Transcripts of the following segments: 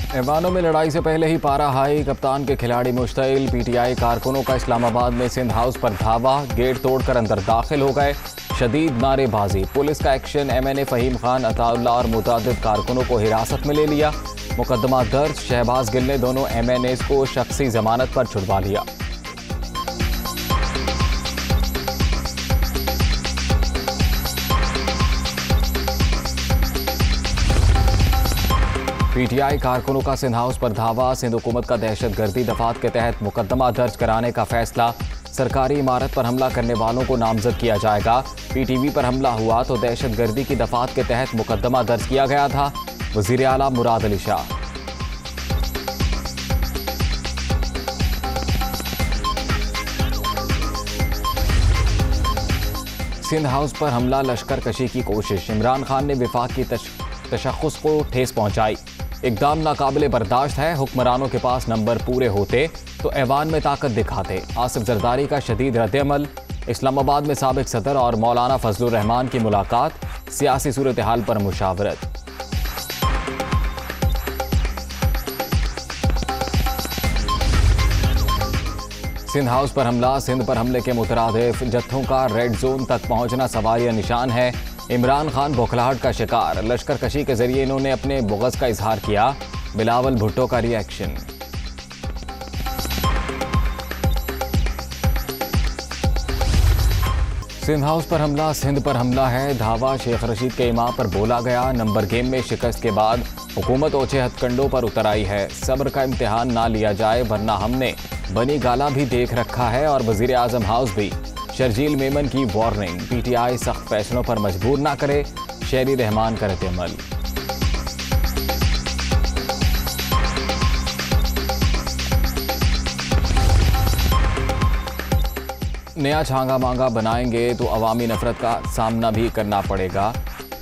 ऐवानों में लड़ाई से पहले ही पारा हाई, कप्तान के खिलाड़ी मुश्तइल। पीटीआई कारकुनों का इस्लामाबाद में सिंध हाउस पर धावा, गेट तोड़कर अंदर दाखिल हो गए। शदीद नारेबाजी, पुलिस का एक्शन। एमएनए फहीम खान, अताउल्लाह और मुतअद्दिद कारकुनों को हिरासत में ले लिया। मुकदमा दर्ज। शहबाज गिल ने दोनों एमएनएस को शख्सी जमानत पर छुड़वा लिया। पीटीआई कारकुनों का सिंध हाउस पर धावा, सिंध हुकूमत का दहशतगर्दी दफात के तहत मुकदमा दर्ज कराने का फैसला। सरकारी इमारत पर हमला करने वालों को नामजद किया जाएगा। पीटीवी पर हमला हुआ तो दहशतगर्दी की दफात के तहत मुकदमा दर्ज किया गया था। वजीर आला मुराद अली शाह। सिंध हाउस पर हमला, लश्कर कशी की कोशिश। इमरान खान ने विफाक की तशख्खुस को ठेस पहुंचाई। इकदाम नाकाबिले बर्दाश्त है। हुक्मरानों के पास नंबर पूरे होते तो ऐवान में ताकत दिखाते। आसिफ जरदारी का शदीद रद्द-ए-अमल। इस्लामाबाद में साबिक सदर और मौलाना फजलुर रहमान की मुलाकात। सियासी सूरत हाल पर मुशावरत। सिंध हाउस पर हमला, सिंध पर हमले के मुतरादिफ जत्थों का रेड जोन तक पहुंचना सवारिया निशान है। इमरान खान बौखलाहट का शिकार। लश्कर कशी के जरिए इन्होंने अपने बुग़्ज़ का इजहार किया। बिलावल भुट्टो का रिएक्शन। सिंध हाउस पर हमला, सिंध पर हमला है। धावा, शेख रशीद के इमाम पर बोला गया। नंबर गेम में शिकस्त के बाद हुकूमत ओछे हथकंडों पर उतर आई है। सब्र का इम्तिहान ना लिया जाए वरना हमने बनी गाला भी देख रखा है और वजीर आजम हाउस भी। शर्जील मेमन की वार्निंग। पीटीआई सख्त फैसलों पर मजबूर ना करे। शेरी रहमान का रद्द-ए-अमल। नया छांगा मांगा बनाएंगे तो अवामी नफरत का सामना भी करना पड़ेगा।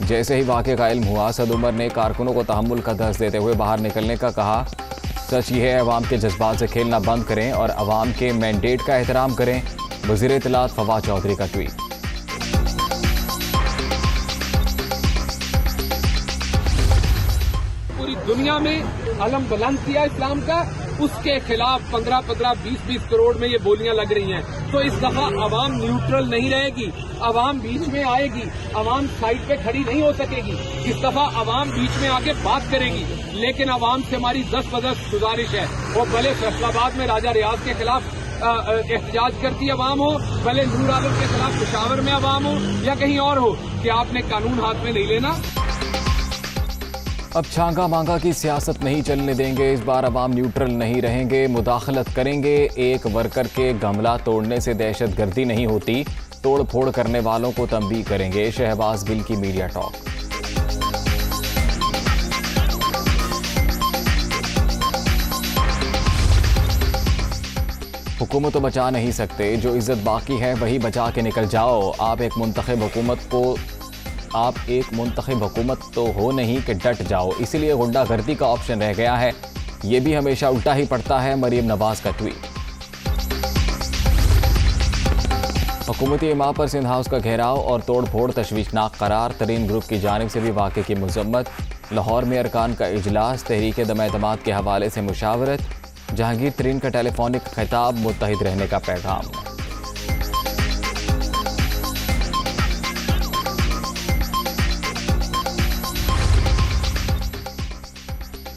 जैसे ही वाक़े का इल्म हुआ, सद उमर ने कारकुनों को तहम्मुल का दर्ज देते हुए बाहर निकलने का कहा। सच ये है, अवाम के जज्बात से खेलना बंद करें और अवाम के मैंडेट का एहतराम करें। वज़ीर इत्तलात फवाद चौधरी का ट्वीट। पूरी दुनिया में अलम बुलंद किया इस्लाम का, उसके खिलाफ 15-15, 20-20 करोड़ में ये बोलियां लग रही हैं। तो इस दफा अवाम न्यूट्रल नहीं रहेगी, अवाम बीच में आएगी, अवाम साइड पे खड़ी नहीं हो सकेगी। इस दफा अवाम बीच में आके बात करेगी। लेकिन अवाम से हमारी 10 गुजारिश है, वो भले फैसलाबाद में राजा रियाज के खिलाफ एहतजाज करती अवाम हो, भले नूर आलम के खिलाफ पेशावर में अवाम हो या कहीं और हो, कि आपने कानून हाथ में नहीं लेना। अब छांगा मांगा की सियासत नहीं चलने देंगे। इस बार अवाम न्यूट्रल नहीं रहेंगे, मुदाखलत करेंगे। एक वर्कर के गमला तोड़ने से दहशतगर्दी नहीं होती, तोड़ फोड़ करने वालों को तंबीह करेंगे। शहबाज गिल की मीडिया टॉक। हुकूमत तो बचा नहीं सकते, जो इज्जत बाकी है वही बचा के निकल जाओ। आप एक मुंतखब हुकूमत तो हो नहीं कि डट जाओ, इसीलिए गुंडागर्दी का ऑप्शन रह गया है। ये भी हमेशा उल्टा ही पड़ता है। मरीम नवाज का ट्वीट। हुकूमती इमाम पर सिंध हाउस का घेराव और तोड़ फोड़ तशवीशनाक करार। तरीन ग्रुप की जानिब से भी वाक़े की मजम्मत। लाहौर में अरकान का इजलास। तहरीक दम-ए-एतमाद के हवाले से मुशावरत। जहांगीर तरीन का टेलीफोनिक खिताब। मुत्तहिद रहने का पैगाम।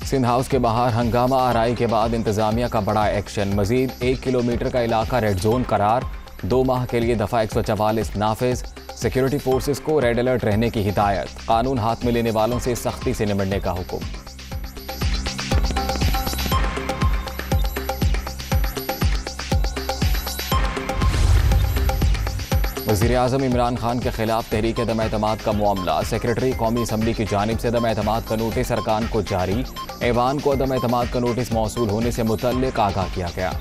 सिंध हाउस के बाहर हंगामा आराई के बाद इंतजामिया का बड़ा एक्शन। मजीद 1 किलोमीटर का इलाका रेड जोन करार। 2 माह के लिए दफा 144 नाफिज। सिक्योरिटी फोर्सेस को रेड अलर्ट रहने की हिदायत। कानून हाथ में लेने वालों से सख्ती से निपटने का हुक्म। वज़ीर आज़म इमरान खान के खिलाफ तहरीक दम-ए-एतमाद का मामला। सेक्रेटरी कौमी असम्बली की जानिब से दम-ए-एतमाद का नोटिस अरकान को जारी। ऐवान को दम-ए-एतमाद का नोटिस मौसूल होने से मुतल्लिक आगाह किया गया।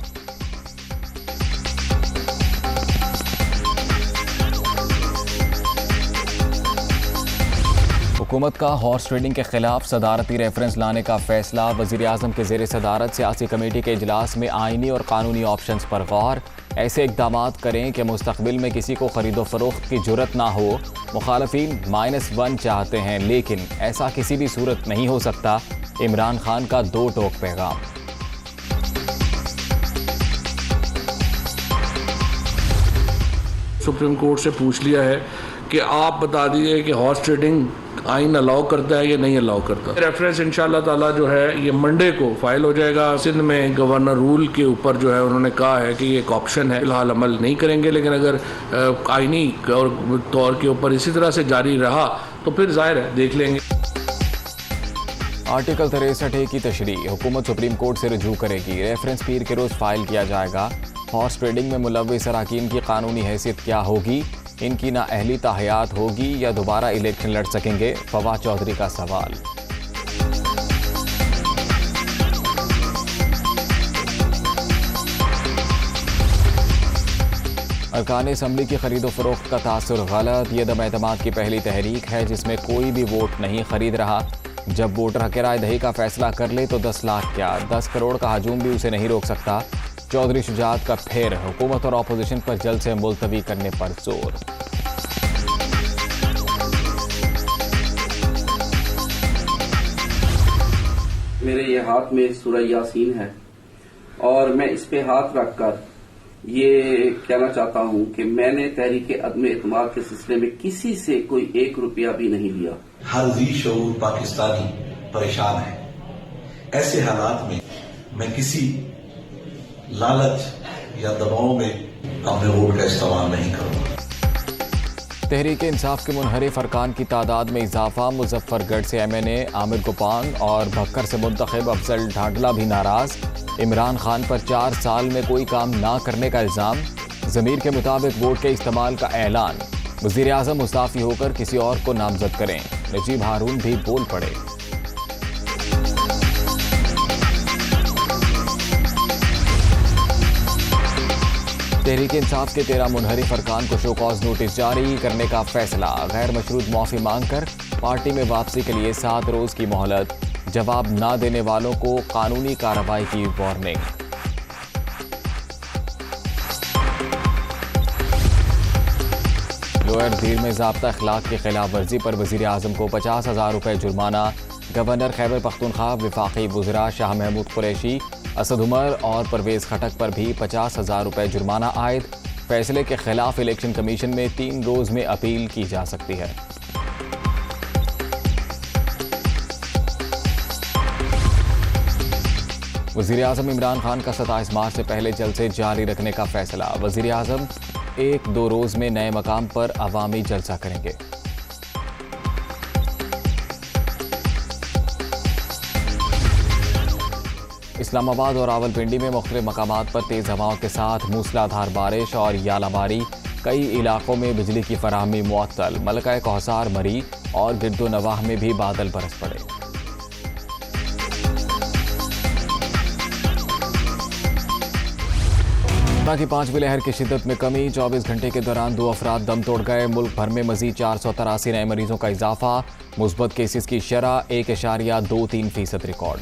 हुकूमत का हॉर्स ट्रेडिंग के खिलाफ सदारती रेफरेंस लाने का फैसला। वज़ीर-ए-आज़म के ज़ेर सदारत सियासी कमेटी के इजलास में आइनी और कानूनी ऑप्शंस पर गौर। ऐसे इक़दामात करें कि मुस्तक़बिल में किसी को ख़रीदो फ़रोख्त की जुर्रत ना हो। मुखालफीन -1 चाहते हैं, लेकिन ऐसा किसी भी सूरत नहीं हो सकता। इमरान खान का दो टोक पैगाम। सुप्रीम कोर्ट से पूछ लिया है कि आप बता दीजिए कि हॉर्स ट्रेडिंग आइन अलाउ करता है या नहीं अलाउ करता। रेफरेंस इंशाल्लाह ताला जो है ये मंडे को फाइल हो जाएगा। सिंध में गवर्नर रूल के ऊपर जो है उन्होंने कहा है कि ये एक ऑप्शन है, फिलहाल अमल नहीं करेंगे, लेकिन अगर आइनी और तौर के ऊपर इसी तरह से जारी रहा तो फिर जाहिर है देख लेंगे। आर्टिकल 63A की तशरीह हुकूमत सुप्रीम कोर्ट से रजू करेगी। रेफरेंस पीर के रोज़ फाइल किया जाएगा। हॉर्स ट्रेडिंग में मुलव्विस अराकीन की कानूनी हैसियत क्या होगी, इनकी नाअहली ताहयात होगी या दोबारा इलेक्शन लड़ सकेंगे, फवाद चौधरी का सवाल। अरकान असम्बली की खरीदो फरोख्त का तासुर गलत। ये दम एतमाद की पहली तहरीक है जिसमें कोई भी वोट नहीं खरीद रहा। जब वोटर हक राय दही का फैसला कर ले तो 10 लाख क्या 10 करोड़ का हजूम भी उसे नहीं रोक सकता। चौधरी शुजात का फिर हुकूमत और अपोजिशन पर जल्द से मुलतवी करने पर जोर। मेरे ये हाथ में सूरह यासीन है और मैं इस पे हाथ रखकर ये कहना चाहता हूं कि मैंने तहरीक अदम एतमाद के सिलसिले में किसी से कोई 1 रुपया भी नहीं लिया। हर जी शऊर पाकिस्तानी परेशान है। ऐसे हालात में मैं किसी लालच या दबाव में अपने वोट का इस्तेमाल नहीं करूंगा। तहरीक इंसाफ के मुनहरिफ अरकान की तादाद में इजाफा। मुजफ्फरगढ़ से MNA आमिर गुपांग और भक्कर से मुंतखब अफजल ढांडला भी नाराज। इमरान खान पर 4 साल में कोई काम ना करने का इल्जाम। ज़मीर के मुताबिक वोट के इस्तेमाल का ऐलान। वज़ीर-ए-आज़म मुस्ताफ़ी होकर किसी और को नामजद करें। नजीब हारून भी बोल पड़े। तहरीक इंसाफ के 13 मुनहरिफ अरकान को शो कॉज नोटिस जारी करने का फैसला। गैर मशरूत माफी मांगकर पार्टी में वापसी के लिए 7 रोज की मोहलत। जवाब ना देने वालों को कानूनी कार्रवाई की वार्निंग। लोअर दीर में ज़ाब्ता अखलाक की खिलाफ वर्जी पर वज़ीर-ए-आज़म को 50,000 रुपये जुर्माना। गवर्नर खैबर पख्तूनख्वा, वफाकी वुज़रा शाह महमूद कुरैशी, असद उमर और परवेज़ खटक पर भी 50,000 रुपये जुर्माना आयद। फैसले के खिलाफ इलेक्शन कमीशन में 3 रोज़ में अपील की जा सकती है। वज़ीर-ए-आज़म इमरान खान का 27 मार्च से पहले जलसे जारी रखने का फैसला। वज़ीर-ए-आज़म 1-2 रोज़ में नए मकाम पर अवामी जलसा करेंगे। इस्लामाबाद और रावलपिंडी में मुख्तलिफ मकामात पर तेज़ हवाओं के साथ मूसलाधार बारिश और यालाबारी। कई इलाकों में बिजली की फराहमी मुअत्तल। मलका कौसार, मरी और गिरदो नवाह में भी बादल बरस पड़े। की 5वीं लहर की शिद्दत में कमी। 24 घंटे के दौरान 2 अफराद दम तोड़ गए। मुल्क भर में मजीद 483 नए मरीजों का इजाफा। मुस्बत केसेस की शरह 1.23% रिकॉर्ड।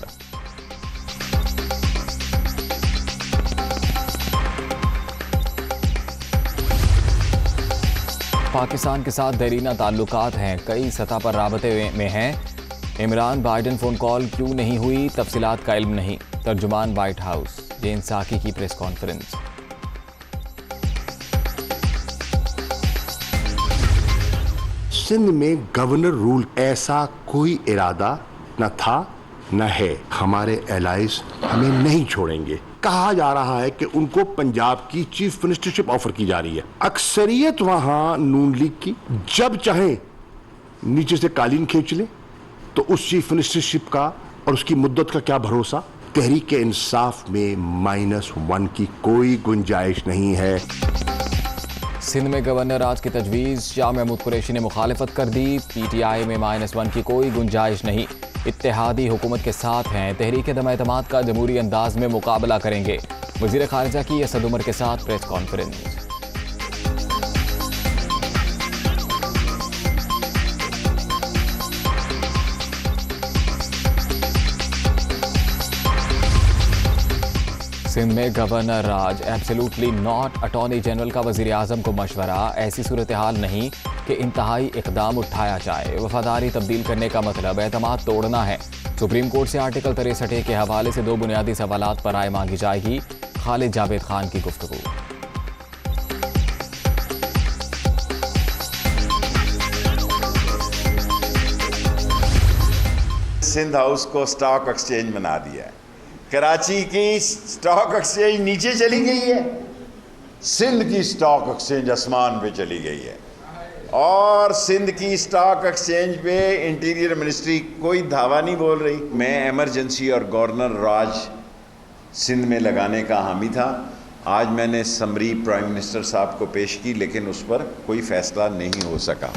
पाकिस्तान के साथ देरीना ताल्लुकात हैं, कई सतह पर राबते में हैं। इमरान बाइडन फोन कॉल क्यों नहीं हुई, तफसीलात का इल्म नहीं। तर्जुमान व्हाइट हाउस। जेन साकी की प्रेस कॉन्फ्रेंस। सिंध में गवर्नर रूल ऐसा कोई इरादा न था न है। हमारे एलाइज हमें नहीं छोड़ेंगे। कहा जा रहा है कि उनको पंजाब की चीफ मिनिस्टरशिप ऑफर की जा रही है। अक्सरियत वहां नून लीग की, जब चाहे नीचे से कालीन खींच ले। तो उस चीफ मिनिस्टरशिप का और उसकी मुद्दत का क्या भरोसा। तहरीक इंसाफ में -1 की कोई गुंजाइश नहीं है। सिंध में गवर्नर राज की तजवीज़। शाह महमूद कुरैशी ने मुखालिफत कर दी। PTI में -1 की कोई गुंजाइश नहीं। इत्तेहादी हुकूमत के साथ हैं। तहरीक दम एतमाद का जमहूरी अंदाज में मुकाबला करेंगे। वज़ीर ख़ारिजा की असद उमर के साथ प्रेस कॉन्फ्रेंस। सिंध में गवर्नर राज एब्सोल्युटली नॉट। अटॉर्नी जनरल का वजीर आजम को मशवरा, ऐसी सूरत हाल नहीं कि इंतहाई इकदाम उठाया जाए। वफादारी तब्दील करने का मतलब एतमाद तोड़ना है। सुप्रीम कोर्ट से आर्टिकल 63 के हवाले से 2 बुनियादी सवालात पर राय मांगी जाएगी। खालिद जावेद खान की गुफ्तगू। सिंध हाउस को स्टॉक एक्सचेंज बना दिया है। कराची की स्टॉक एक्सचेंज नीचे चली गई है, सिंध की स्टॉक एक्सचेंज आसमान पे चली गई है। और सिंध की स्टॉक एक्सचेंज पे इंटीरियर मिनिस्ट्री कोई धावा नहीं बोल रही। मैं इमरजेंसी और गवर्नर राज सिंध में लगाने का हामी था। आज मैंने समरी प्राइम मिनिस्टर साहब को पेश की, लेकिन उस पर कोई फैसला नहीं हो सका।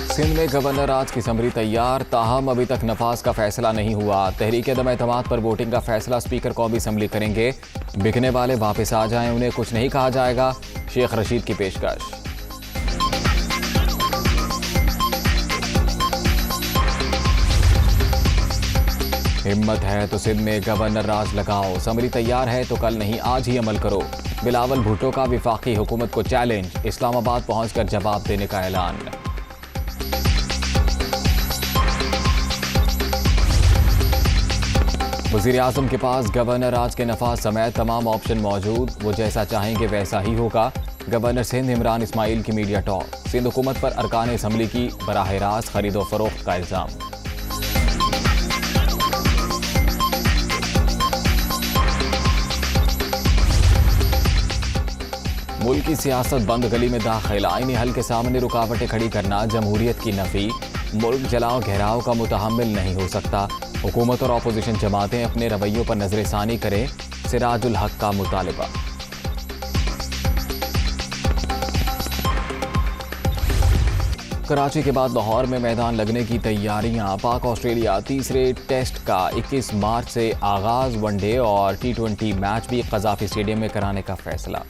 सिंध में गवर्नर राज की समरी तैयार, ताहम अभी तक नफाज का फैसला नहीं हुआ। तहरीक अदम एतमाद पर वोटिंग का फैसला स्पीकर कौमी असम्बली करेंगे। बिकने वाले वापस आ जाएं, उन्हें कुछ नहीं कहा जाएगा। शेख रशीद की पेशकश। हिम्मत है तो सिंध में गवर्नर राज लगाओ, समरी तैयार है तो कल नहीं आज ही अमल करो। बिलावल भुट्टो का वफाकी हुकूमत को चैलेंज, इस्लामाबाद पहुंचकर जवाब देने का ऐलान। वज़ीर आज़म के पास गवर्नर राज के नफाज समेत तमाम ऑप्शन मौजूद, वो जैसा चाहेंगे वैसा ही होगा। गवर्नर सिंध इमरान इस्माइल की मीडिया टॉक। सिंध हुकूमत पर अरकान असम्बली की बराह रास्त खरीदो फरोख्त का इल्ज़ाम। मुल्क की सियासत बंद गली में दाखिल, आईनी हल के सामने रुकावटें खड़ी करना जमहूरियत की नफी। मुल्क जलाओ घेराव का मुतहम्मिल नहीं हो सकता। हुकूमत और अपोजिशन जमातें अपने रवैयों पर नजरसानी करें, सिराजुल हक का मुतालबा। कराची के बाद लाहौर में मैदान लगने की तैयारियां। पाक ऑस्ट्रेलिया तीसरे टेस्ट का 21 मार्च से आगाज। वनडे और T20 मैच भी कज़ाफी स्टेडियम में कराने का फैसला।